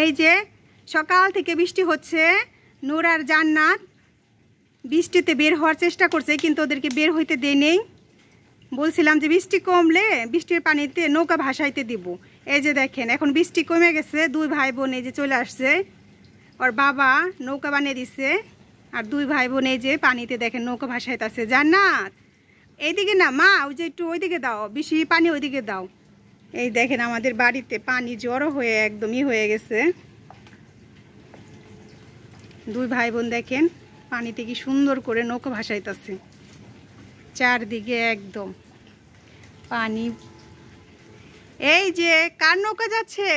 এই যে সকাল থেকে বৃষ্টি হচ্ছে, নূর আর জান্নাত বৃষ্টিতে বের হওয়ার চেষ্টা করছে, কিন্তু ওদেরকে বের হইতে দেই নেই। বলছিলাম যে বৃষ্টি কমলে বৃষ্টির পানিতে নৌকা ভাসাইতে দিব। এই যে দেখেন এখন বৃষ্টি কমে গেছে, দুই ভাই বোন এই যে চলে আসছে, ওর বাবা নৌকা বানিয়ে দিচ্ছে, আর দুই ভাই বোন এই যে পানিতে দেখেন নৌকা ভাসাইতেছে। জান্নাত এইদিকে না মা, ওই যে একটু ওইদিকে দাও, বেশি পানি ওইদিকে দাও। এই দেখেন আমাদের বাড়িতে পানি জড়ো হয়ে একদমই হয়ে গেছে। দুই ভাই বোন দেখেন পানিতে কি সুন্দর করে নৌকা ভাসাইতেছে, চারদিকে একদম পানি। এই যে কার নৌকা যাচ্ছে,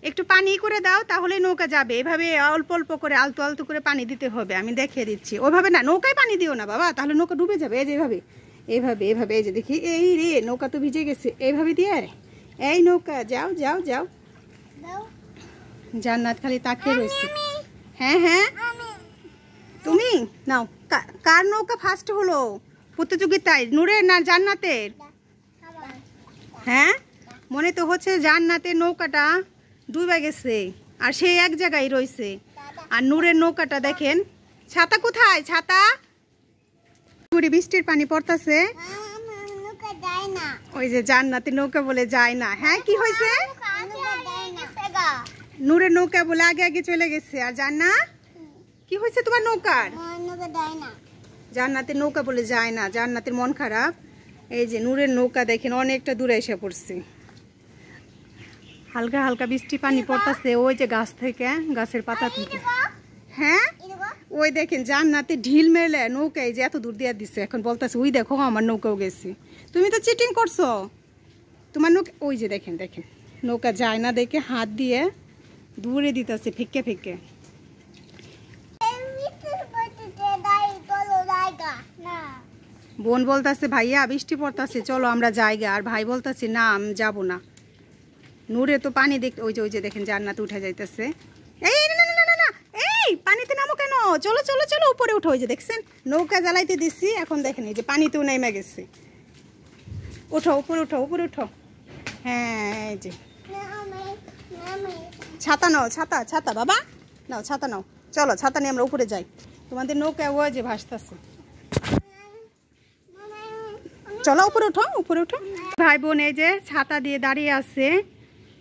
একটু পানি করে দাও তাহলে নৌকা যাবে। এভাবে অল্প অল্প করে আলতু আলতু করে পানি দিতে হবে, আমি দেখিয়ে দিচ্ছি। ওইভাবে না, নৌকায় পানি দিও না বাবা, তাহলে নৌকা ডুবে যাবে। এই যে এভাবে এইভাবে এইভাবে, এই যে দেখি, এই রে নৌকা তো ভিজে গেছে। এইভাবে দিয়ে এই নৌকা যাও যাও যাও। জান্নাত খালি তাকিয়ে রয়েছে। হ্যাঁ হ্যাঁ তুমি নাও। কার নৌকা ফার্স্ট হলো প্রতিযোগিতায়, নূরের না জান্নাতের? হ্যাঁ মনে তো হচ্ছে জান্নাতের নৌকাটা ডুবে গেছে আর সে এক জায়গায় রয়েছে, আর নূরের নৌকাটা দেখেন। ছাতা কোথায়? ছাতা বৃষ্টির পানি পড়তেছে, ওই যে জান্নাতের নৌকা বলে যায় না। হ্যাঁ কি হয়েছে? নূরের নৌকা বলে আগে আগে চলে গেছে। আর জান্নাত কি হয়েছে তোমার নৌকার? জান্নাতের নৌকা বলে যায় না, জান্নাতের মন খারাপ। এই যে নূরের নৌকা দেখেন অনেকটা দূরে এসে পড়ছে, হালকা হালকা বৃষ্টি পানি পড়তেছে ওই যে গাছ থেকে, গাছের পাতা থেকে। হ্যাঁ ওই দেখেন জান্নাতে ঢিল মেলে নৌকায় যে এত দূর দিয়ে দিচ্ছে, এখন বলতেছে ওই দেখো আমার নৌকাও গেছে। তুমি তো চিটিং করছো, তোমার নৌকা ওই যে দেখেন দেখেন নৌকা যায় না দেখে হাত দিয়ে দূরে দিতেছে ফিকে ফিকে। বোন বলতেছে ভাইয়া বৃষ্টি পড়তেছে চলো আমরা জায়গা, আর ভাই বলতেছে না আমি যাবো না। নূরে তো পানি দেখ, ওই যে দেখেন জান্নাত উঠে যাইতেছে। এই না না না না, এই পানিতে নামো কেন? চলো চলো চলো উপরে উঠো। ওই যে দেখছেন নৌকা জ্বালাইতে দিচ্ছি, এখন দেখেন এই যে পানিতেও নেমে গেছে। উঠো উপরে উঠো উপরে উঠো। হ্যাঁ এই যে ছাতা নাও, ছাতা ছাতা বাবা নাও, ছাতা নাও। চলো ছাতা নিয়ে আমরা উপরে যাই, তোমাদের নৌকা ওই যে ভাসতেছে। চলো উপরে উঠো উপরে উঠো। ভাই বোন এই যে ছাতা দিয়ে দাঁড়িয়ে আছে,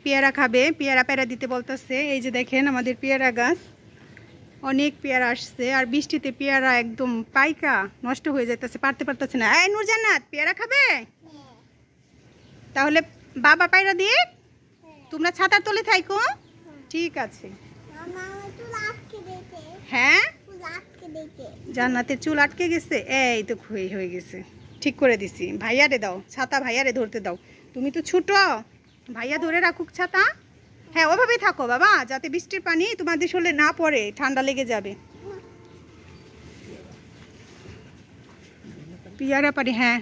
পেয়ারা খাবে, পেয়ারা পেয়ারা দিতে বলতেছে। এই যে দেখেন আমাদের পেয়ারা গাছ, অনেক পেয়ারা আসছে, আর বৃষ্টিতে পেয়ারা একদম পাইকা নষ্ট হয়ে যাইতেছে, পারতে পারতেছে না। এই নূর জান্নাত পেয়ারা খাবে? তাহলে বাবা পায়রা দিয়ে তোমরা ছাতার তলে থাইকো, ঠিক আছে? হ্যাঁ জান্নাতের চুল আটকে গেছে, এই তো হয়ে গেছে, ঠিক করে দিছি। ভাইয়ারে দাও ছাতা, ভাইয়ারে ধরতে দাও, তুমি তো ছোট, ভাইয়া ধরে রাখুক ছাতা। হ্যাঁ ওভাবেই থাকো বাবা, যাতে বৃষ্টির পানি তোমাদের শরীরে না পড়ে, ঠান্ডা লেগে যাবে। পিয়ারা পানি, হ্যাঁ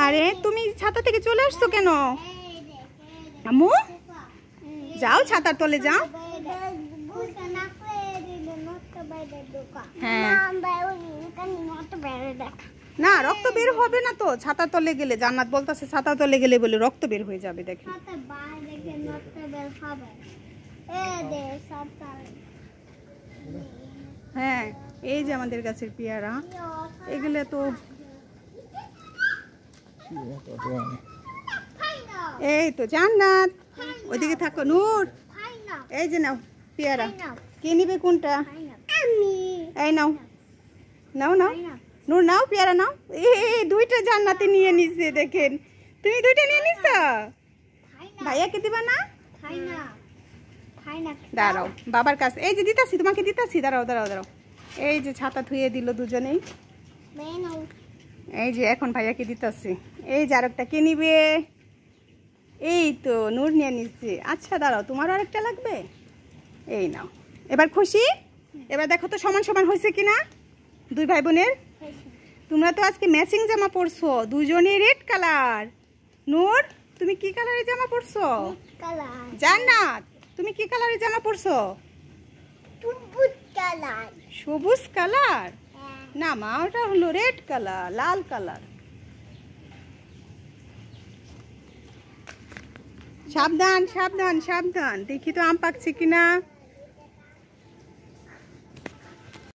আরে তুমি ছাতা থেকে চলে আসছো কেন আম্মু? যাও ছাতার তলে যাও। হ্যাঁ না রক্ত বের হবে না তো ছাতার তলে গেলে, জান্নাত বলতেছে ছাতার তলে গেলে বলে রক্ত বের হয়ে যাবে। দেখেন হ্যাঁ এই যে আমাদের গাছের পেয়ারা, এগুলো তো এই তো জান্নাত ওইদিকে থাকো। নূর এই যে নাও পেয়ারা, কে নিবে কোনটা? এই নাও নাও নাও নূর নাও পেয়ারা নাও। এই দুইটা জান্নাতে নিয়ে নিছে, দেখেন তুমি দুইটা নিয়ে নিছ, ভাইয়াকে দিবা না? দাঁড়াও বাবার কাছে, এই যে দিতাছি তোমাকে দিতাছি, দাঁড়াও দাঁড়াও দাঁড়াও। এই যে ছাতা ধুয়ে দিল দুজনেই, এই যে এখন ভাইয়াকে দিতাছি। এই যে আরেকটা কে নিবে? এই তো নূর নিয়ে নিচ্ছে। আচ্ছা দাঁড়াও তোমার আরেকটা লাগবে, এই নাও। এবার খুশি? এবার দেখো তো সমান সমান হয়েছে কিনা দুই ভাই বোনের। তোমরা তো আজকে ম্যাচিং জামা পরছো, দুজনে রেড কালার। নূর তুমি কি কালারের জামা পরছো? জান্নাত তুমি কি কালারের জামা পরছো? সবুজ কালার না মা, ওটা হলো রেড কালার, লাল কালার। সাবধান সাবধান সাবধান, দেখি তো আম পাকছে কিনা।